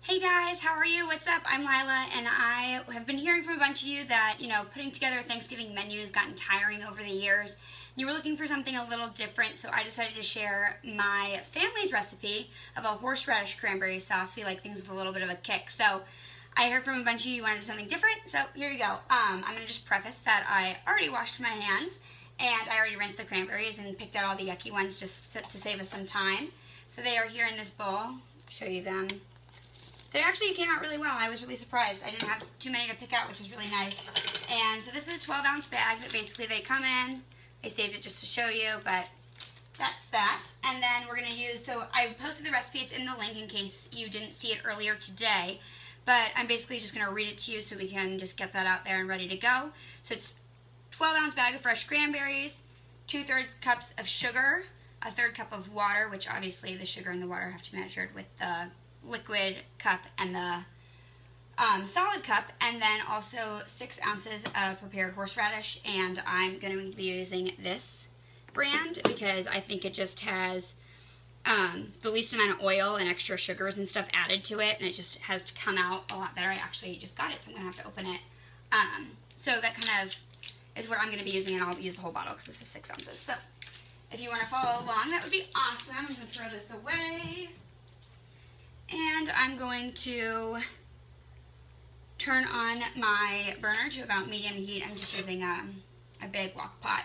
Hey guys, how are you? What's up? I'm Lila, and I have been hearing from a bunch of you that, putting together a Thanksgiving menu has gotten tiring over the years. You were looking for something a little different, so I decided to share my family's recipe of a horseradish cranberry sauce. We like things with a little bit of a kick. So I heard from a bunch of you wanted something different, so here you go. I'm going to just preface that I already washed my hands, and I already rinsed the cranberries and picked out all the yucky ones just to save us some time. So they are here in this bowl. I'll show you them. They actually came out really well. I was really surprised. I didn't have too many to pick out, which was really nice. And so this is a 12-ounce bag that basically they come in. I saved it just to show you, but that's that. And then we're going to use, so I posted the recipe. It's in the link in case you didn't see it earlier today. But I'm basically just going to read it to you so we can just get that out there and ready to go. So it's 12-ounce bag of fresh cranberries, 2/3 cups of sugar, a 1/3 cup of water, which obviously the sugar and the water have to be measured with the liquid cup and the solid cup, and then also 6 ounces of prepared horseradish. And I'm going to be using this brand because I think it just has the least amount of oil and extra sugars and stuff added to it, and it just has come out a lot better. I actually just got it, so I'm going to have to open it. So that kind of is what I'm going to be using, and I'll use the whole bottle because this is 6 ounces. So if you want to follow along, that would be awesome. I'm going to throw this away. And I'm going to turn on my burner to about medium heat. I'm just using a big wok pot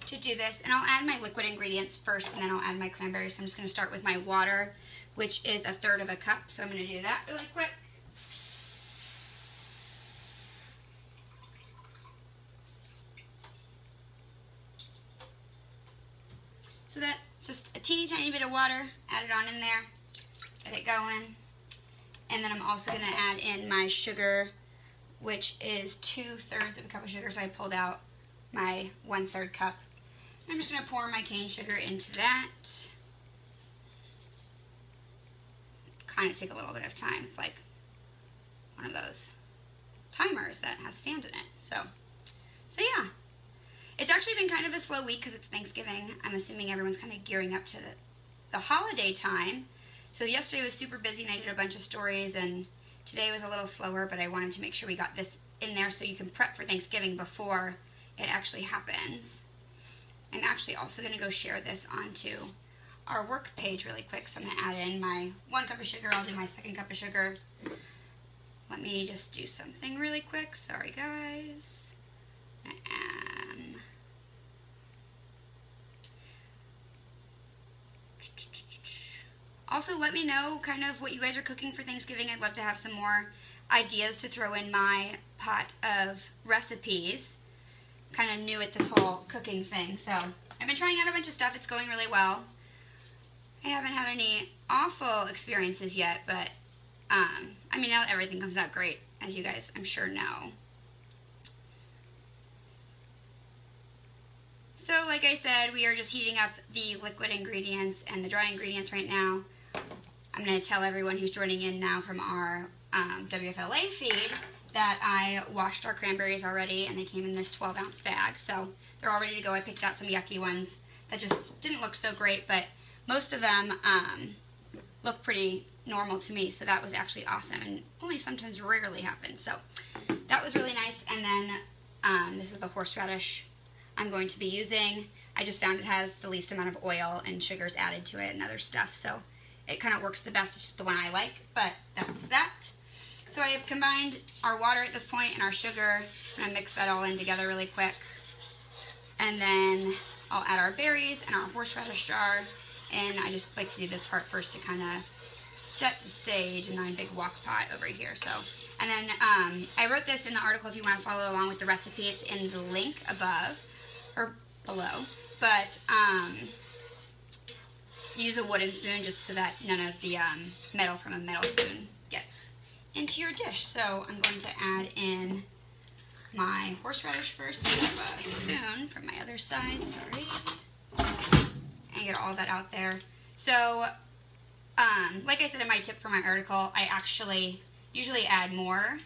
to do this. And I'll add my liquid ingredients first, and then I'll add my cranberries. So I'm just going to start with my water, which is 1/3 cup. So I'm going to do that really quick. So that's just a teeny tiny bit of water. Add it on in there. Get it going. And then I'm also going to add in my sugar, which is 2/3 cup of sugar. So I pulled out my 1/3 cup. I'm just going to pour my cane sugar into that. Kind of take a little bit of time. It's like one of those timers that has sand in it. So yeah. It's actually been kind of a slow week because it's Thanksgiving. I'm assuming everyone's kind of gearing up to the holiday time. So yesterday was super busy and I did a bunch of stories, and today was a little slower, but I wanted to make sure we got this in there so you can prep for Thanksgiving before it actually happens. I'm actually also going to go share this onto our work page really quick. So I'm going to add in my 1 cup of sugar. I'll do my 2nd cup of sugar. Let me just do something really quick. Sorry guys. Also, let me know kind of what you guys are cooking for Thanksgiving. I'd love to have some more ideas to throw in my pot of recipes. Kind of new at this whole cooking thing. So I've been trying out a bunch of stuff. It's going really well. I haven't had any awful experiences yet, but I mean, not everything comes out great, as you guys I'm sure know. So like I said, we are just heating up the liquid ingredients and the dry ingredients right now. I'm going to tell everyone who's joining in now from our WFLA feed that I washed our cranberries already, and they came in this 12-ounce bag. So they're all ready to go. I picked out some yucky ones that just didn't look so great, but most of them look pretty normal to me. So that was actually awesome, and only sometimes rarely happens. So that was really nice. And then this is the horseradish I'm going to be using. I just found it has the least amount of oil and sugars added to it and other stuff, so it kind of works the best. It's just the one I like, but that's that. So I have combined our water at this point and our sugar. I'm going to mix that all in together really quick. And then I'll add our berries and our horseradish jar, and I just like to do this part first to kind of set the stage, and then a big wok pot over here. So, and then I wrote this in the article if you want to follow along with the recipe. It's in the link above or below, but use a wooden spoon just so that none of the metal from a metal spoon gets into your dish. So I'm going to add in my horseradish first. I have a spoon from my other side, sorry, and get all that out there. So like I said in my tip for my article, I actually usually add more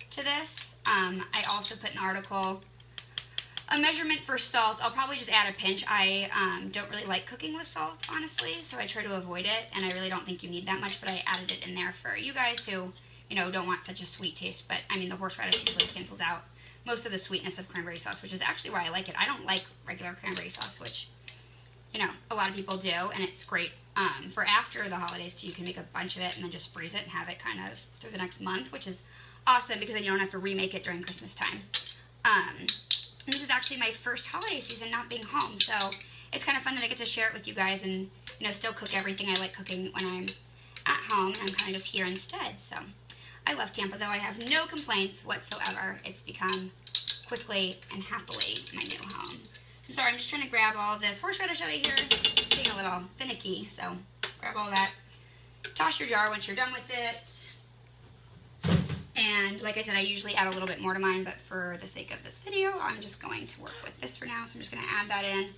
to this. I also put an article a measurement for salt, I'll probably just add a pinch. I don't really like cooking with salt, honestly, so I try to avoid it, and I really don't think you need that much, but I added it in there for you guys who, you know, don't want such a sweet taste. But I mean, the horseradish usually cancels out most of the sweetness of cranberry sauce, which is actually why I like it. I don't like regular cranberry sauce, which, you know, a lot of people do, and it's great for after the holidays too. You can make a bunch of it and then just freeze it and have it kind of through the next month, which is awesome because then you don't have to remake it during Christmas time. This is actually my first holiday season not being home, so it's kind of fun that I get to share it with you guys and, you know, still cook everything I like cooking when I'm at home, and I'm kind of just here instead. So I love Tampa, though. I have no complaints whatsoever. It's become quickly and happily my new home. So I'm sorry, I'm just trying to grab all of this horseradish out of here. It's being a little finicky, so grab all that. Toss your jar once you're done with it. And like I said, I usually add a little bit more to mine, but for the sake of this video, I'm just going to work with this for now. So I'm just going to add that in.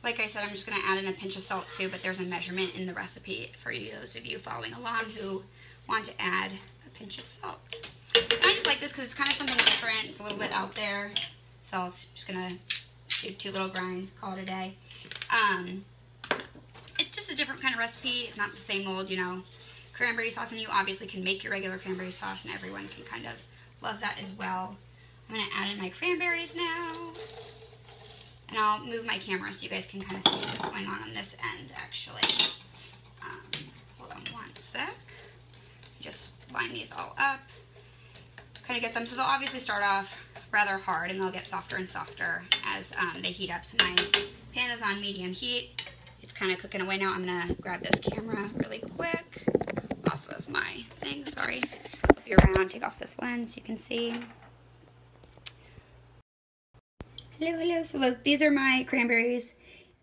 Like I said, I'm just going to add in a pinch of salt too, but there's a measurement in the recipe for you, those of you following along who want to add a pinch of salt. And I just like this because it's kind of something different. It's a little bit out there. So I'm just going to do 2 little grinds, call it a day. It's just a different kind of recipe. It's not the same old, you know, cranberry sauce, and you obviously can make your regular cranberry sauce, and everyone can kind of love that as well. I'm going to add in my cranberries now, and I'll move my camera so you guys can kind of see what's going on this end, actually. Hold on one sec. Just line these all up, kind of get them, so they'll obviously start off rather hard, and they'll get softer and softer as they heat up. So my pan is on medium heat. It's kind of cooking away now. I'm going to grab this camera really quick off of my thing. Sorry. Flip you around, take off this lens so you can see. Hello, hello. So look, these are my cranberries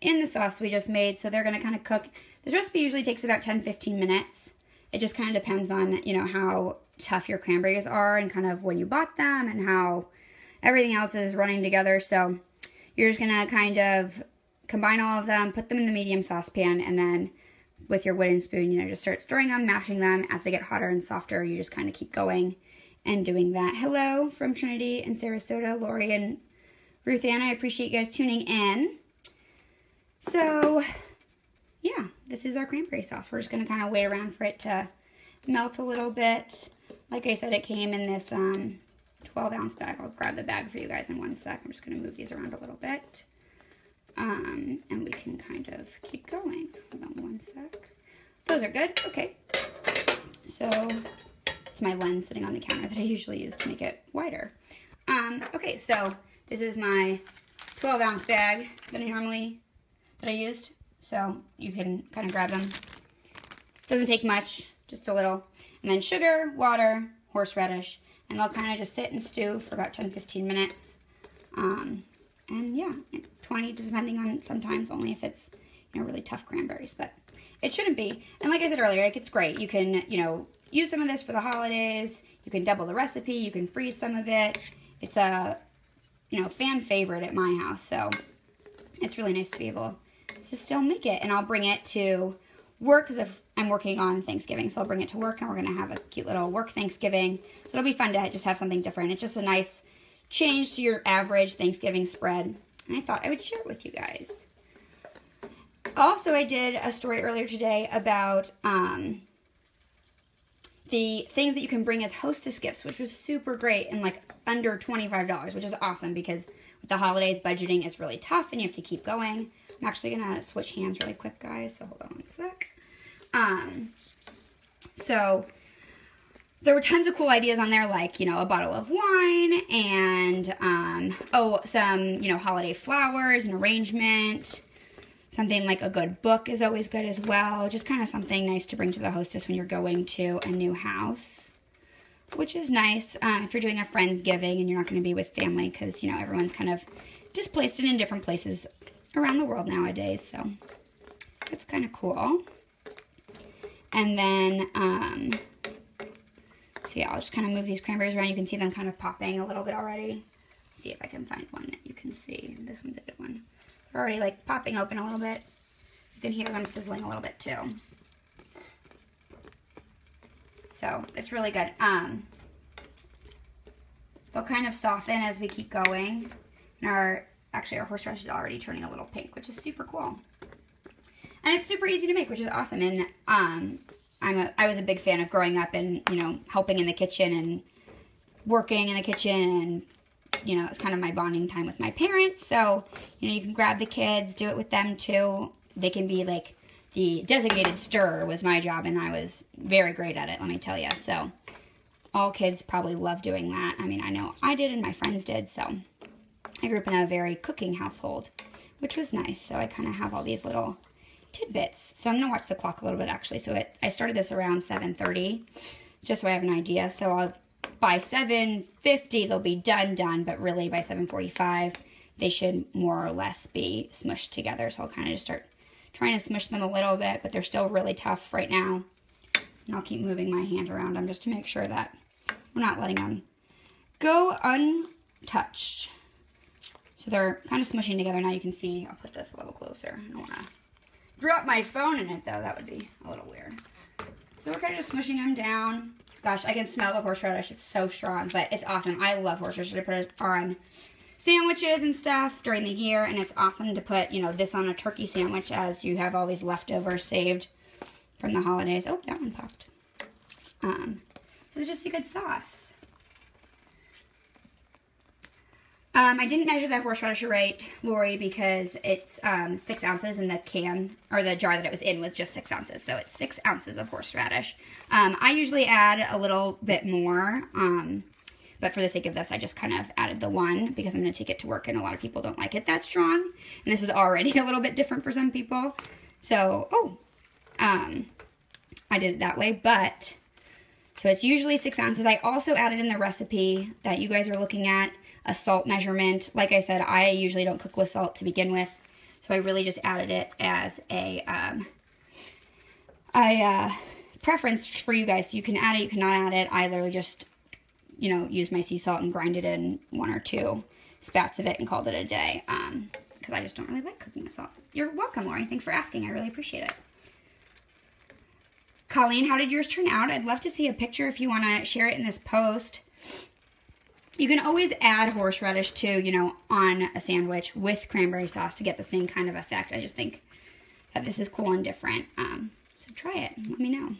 in the sauce we just made. So they're going to kind of cook. This recipe usually takes about 10-15 minutes. It just kind of depends on, you know, how tough your cranberries are and kind of when you bought them and how everything else is running together. So you're just going to kind of combine all of them, put them in the medium saucepan, and then with your wooden spoon, you know, just start stirring them, mashing them. As they get hotter and softer, you just kind of keep going and doing that. Hello from Trinity and Sarasota, Lori and Ruth Ann. I appreciate you guys tuning in. So, yeah, this is our cranberry sauce. We're just going to kind of wait around for it to melt a little bit. Like I said, it came in this 12-ounce bag. I'll grab the bag for you guys in one sec. I'm just going to move these around a little bit. And we can kind of keep going. Hold on one sec. Those are good. Okay. So it's my lens sitting on the counter that I usually use to make it wider. Okay, so this is my 12-ounce bag that I used. So you can kind of grab them. Doesn't take much, just a little. And then sugar, water, horseradish, and they'll kind of just sit and stew for about 10-15 minutes. And yeah, 20 depending on, sometimes only if it's, you know, really tough cranberries, but it shouldn't be. And like I said earlier, like, it's great. You can, you know, use some of this for the holidays. You can double the recipe. You can freeze some of it. It's a, you know, fan favorite at my house, so it's really nice to be able to still make it. And I'll bring it to work because I'm working on Thanksgiving, so I'll bring it to work, and we're going to have a cute little work Thanksgiving. So it'll be fun to just have something different. It's just a nice change to your average Thanksgiving spread, and I thought I would share it with you guys. Also, I did a story earlier today about the things that you can bring as hostess gifts, which was super great, and like under $25, which is awesome because with the holidays, budgeting is really tough and you have to keep going. I'm actually going to switch hands really quick, guys, so hold on one sec. So there were tons of cool ideas on there, like, you know, a bottle of wine and, some, you know, holiday flowers, an arrangement. Something like a good book is always good as well. Just kind of something nice to bring to the hostess when you're going to a new house, which is nice if you're doing a Friendsgiving and you're not going to be with family because, you know, everyone's kind of displaced in different places around the world nowadays. So that's kind of cool. And then, so yeah, I'll just kind of move these cranberries around. You can see them kind of popping a little bit already. See if I can find one that you can see. This one's a good one. They're already like popping open a little bit. You can hear them sizzling a little bit too. So it's really good. They'll kind of soften as we keep going. And our actually our horseradish is already turning a little pink, which is super cool. And it's super easy to make, which is awesome. And I was a big fan of growing up and, you know, helping in the kitchen and working in the kitchen, and, you know, it's kind of my bonding time with my parents. So, you know, you can grab the kids, do it with them too. They can be like, the designated stirrer was my job, and I was very great at it, let me tell you. So all kids probably love doing that. I mean, I know I did and my friends did. So I grew up in a very cooking household, which was nice. So I kind of have all these little tidbits. So I'm going to watch the clock a little bit, actually. So I started this around 7:30, just so I have an idea. So by 7:50, they'll be done, but really by 7:45, they should more or less be smushed together. So I'll kind of just start trying to smush them a little bit, but they're still really tough right now. And I'll keep moving my hand around them just to make sure that we're not letting them go untouched. So they're kind of smushing together now. You can see, I'll put this a little closer. I don't want to drop my phone in it, though. That would be a little weird. So we're kind of just smushing them down. Gosh, I can smell the horseradish. It's so strong, but it's awesome. I love horseradish. I put it on sandwiches and stuff during the year, and it's awesome to put, you know, this on a turkey sandwich as you have all these leftovers saved from the holidays. Oh, that one popped. So it's just a good sauce. I didn't measure the horseradish right, Lori, because it's 6 ounces, and the can, or the jar that it was in, was just 6 ounces. So it's 6 ounces of horseradish. I usually add a little bit more, but for the sake of this, I just kind of added the 1 because I'm going to take it to work, and a lot of people don't like it that strong. And this is already a little bit different for some people. So, I did it that way, but, so it's usually 6 ounces. I also added in the recipe that you guys are looking at a salt measurement. Like I said, I usually don't cook with salt to begin with, so I really just added it as a preference for you guys. So you can add it, you cannot add it. I literally just, you know, use my sea salt and grind it in 1 or 2 spats of it and called it a day, because I just don't really like cooking with salt. You're welcome, Lori. Thanks for asking. I really appreciate it. Colleen, how did yours turn out? I'd love to see a picture if you want to share it in this post. You can always add horseradish too, you know, on a sandwich with cranberry sauce to get the same kind of effect. I just think that this is cool and different. So try it and let me know.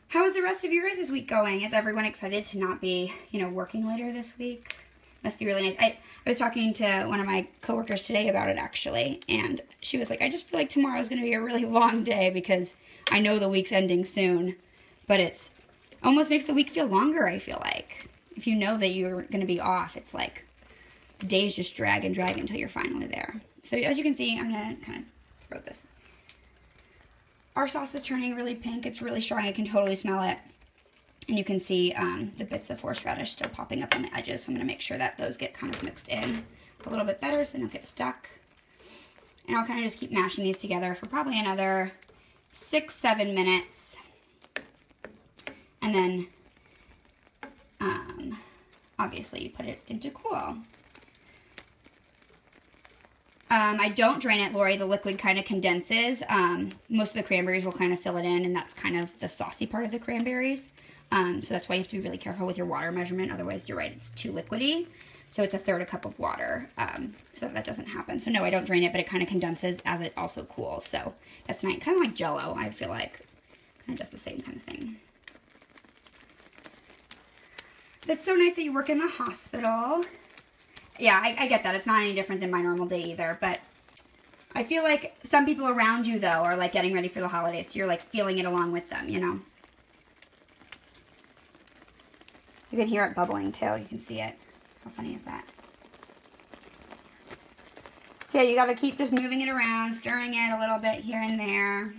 How is the rest of your guys' week going? Is everyone excited to not be, you know, working later this week? Must be really nice. I was talking to one of my coworkers today about it, actually, and she was like, I just feel like tomorrow's going to be a really long day because I know the week's ending soon, but it's almost makes the week feel longer, I feel like. If you know that you're going to be off, it's like the days just drag and drag until you're finally there. So as you can see, I'm going to kind of throw this. Our sauce is turning really pink. It's really strong. I can totally smell it. And you can see the bits of horseradish still popping up on the edges. So I'm going to make sure that those get kind of mixed in a little bit better so they don't get stuck. And I'll kind of just keep mashing these together for probably another 6-7 minutes. And then obviously you put it into cool. I don't drain it, Lori. The liquid kind of condenses. Most of the cranberries will kind of fill it in, and that's kind of the saucy part of the cranberries. So that's why you have to be really careful with your water measurement. Otherwise, you're right, it's too liquidy. So it's 1/3 cup of water, so that doesn't happen. So no, I don't drain it, but it kind of condenses as it also cools. So that's nice. Kind of like Jell-O, I feel like. Kind of does the same kind of thing. That's so nice that you work in the hospital. Yeah, I get that. It's not any different than my normal day either, but I feel like some people around you, though, are, like, getting ready for the holidays, so you're, like, feeling it along with them, you know? You can hear it bubbling, too. You can see it. How funny is that? So, yeah, you got to keep just moving it around, stirring it a little bit here and there.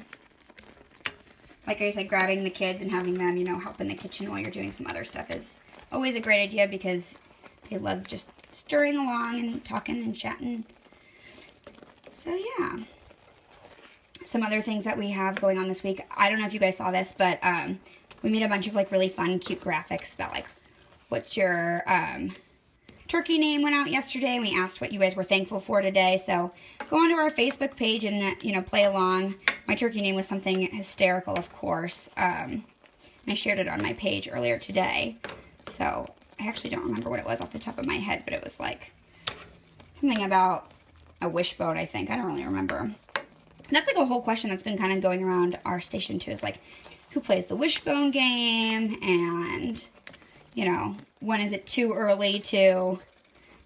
Like I said, grabbing the kids and having them, you know, help in the kitchen while you're doing some other stuff is always a great idea because they love just stirring along and talking and chatting. So yeah, some other things that we have going on this week. I don't know if you guys saw this, but we made a bunch of like really fun, cute graphics about like what's your turkey name went out yesterday, and we asked what you guys were thankful for today. So go onto our Facebook page and you know, play along. My turkey name was something hysterical, of course. And I shared it on my page earlier today. So I actually don't remember what it was off the top of my head, but it was like Something about a wishbone, I think. I don't really remember. And that's like a whole question that's been kind of going around our station too. Is like, who plays the wishbone game? And, you know, when is it too early to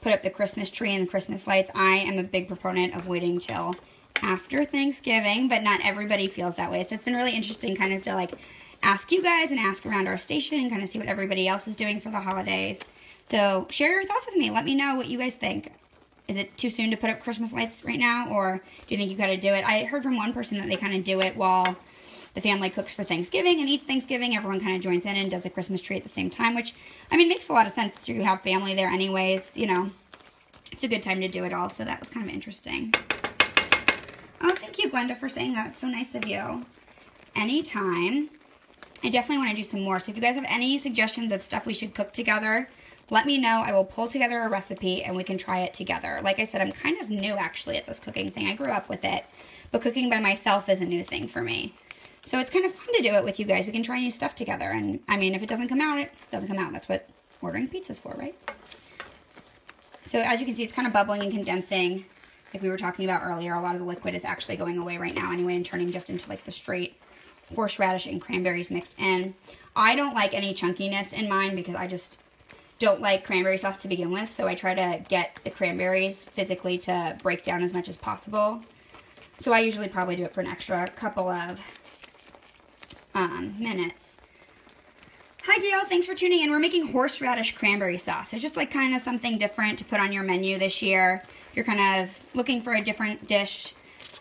put up the Christmas tree and the Christmas lights? I am a big proponent of waiting till after Thanksgiving, but not everybody feels that way. So it's been really interesting kind of to like ask you guys and ask around our station and kind of see what everybody else is doing for the holidays. So share your thoughts with me. Let me know what you guys think. Is it too soon to put up Christmas lights right now, or do you think you gotta do it? I heard from one person that they kind of do it while the family cooks for Thanksgiving and eats Thanksgiving. Everyone kind of joins in and does the Christmas tree at the same time, which, I mean, makes a lot of sense to have family there anyways, you know. It's a good time to do it all, so that was kind of interesting. Oh, thank you, Glenda, for saying that. It's so nice of you. Anytime. I definitely want to do some more. So if you guys have any suggestions of stuff we should cook together, let me know. I will pull together a recipe and we can try it together. Like I said, I'm kind of new actually at this cooking thing. I grew up with it, but cooking by myself is a new thing for me. So it's kind of fun to do it with you guys. We can try new stuff together. And I mean, if it doesn't come out, it doesn't come out. That's what ordering pizza's for, right? So as you can see, it's kind of bubbling and condensing. Like we were talking about earlier, a lot of the liquid is actually going away right now anyway and turning just into like the straight horseradish and cranberries mixed in. I don't like any chunkiness in mine because I just don't like cranberry sauce to begin with. So I try to get the cranberries physically to break down as much as possible. So I usually probably do it for an extra couple of minutes. Hi Gail, thanks for tuning in. We're making horseradish cranberry sauce. It's just like kind of something different to put on your menu this year. If you're kind of looking for a different dish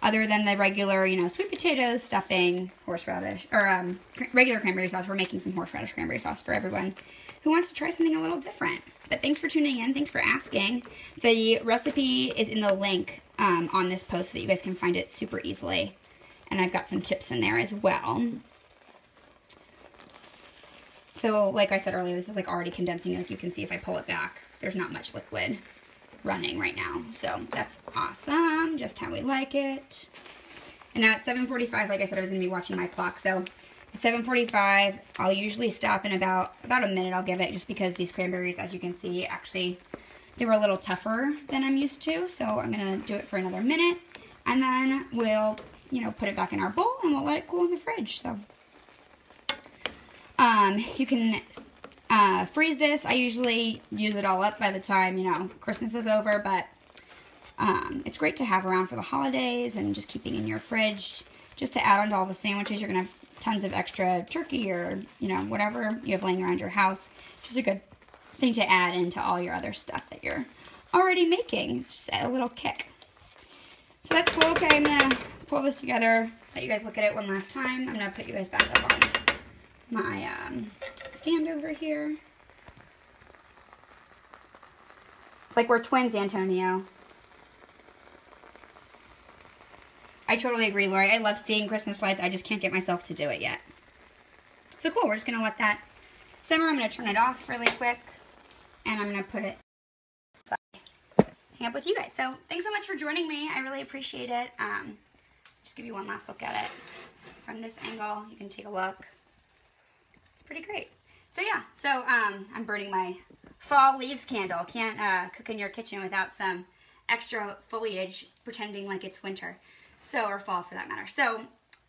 other than the regular, you know, sweet potatoes, stuffing, horseradish, or regular cranberry sauce. We're making some horseradish cranberry sauce for everyone who wants to try something a little different. But thanks for tuning in. Thanks for asking. The recipe is in the link on this post so that you guys can find it super easily. And I've got some tips in there as well. So, like I said earlier, this is like already condensing. Like you can see if I pull it back, there's not much liquid running right now. So that's awesome, just how we like it. And now at 7:45, like I said, I was going to be watching my clock. So at 7:45, I'll usually stop in about a minute. I'll give it just because these cranberries, as you can see, actually, they were a little tougher than I'm used to. So I'm going to do it for another minute. And then we'll, you know, put it back in our bowl and we'll let it cool in the fridge. So you can freeze this. I usually use it all up by the time, you know, Christmas is over, but it's great to have around for the holidays and just keeping in your fridge just to add on to all the sandwiches. You're going to have tons of extra turkey or, you know, whatever you have laying around your house. Just a good thing to add into all your other stuff that you're already making. It's just a little kick. So that's cool. Okay, I'm going to pull this together, let you guys look at it one last time. I'm going to put you guys back up on my stand over here. It's like we're twins, Antonio. I totally agree, Lori. I love seeing Christmas lights. I just can't get myself to do it yet. So cool. We're just going to let that simmer. I'm going to turn it off really quick. And I'm going to put it hang up with you guys. So thanks so much for joining me. I really appreciate it. Just give you one last look at it. From this angle, you can take a look. It's pretty great. So yeah, so I'm burning my fall leaves candle. Can't cook in your kitchen without some extra foliage pretending like it's winter. So, or fall for that matter. So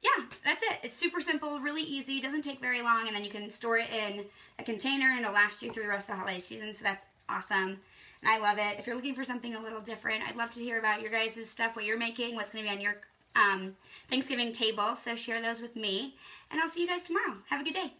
yeah, that's it. It's super simple, really easy, doesn't take very long, and then you can store it in a container and it'll last you through the rest of the holiday season. So that's awesome. And I love it. If you're looking for something a little different, I'd love to hear about your guys' stuff, what you're making, what's going to be on your Thanksgiving table. So share those with me. And I'll see you guys tomorrow. Have a good day.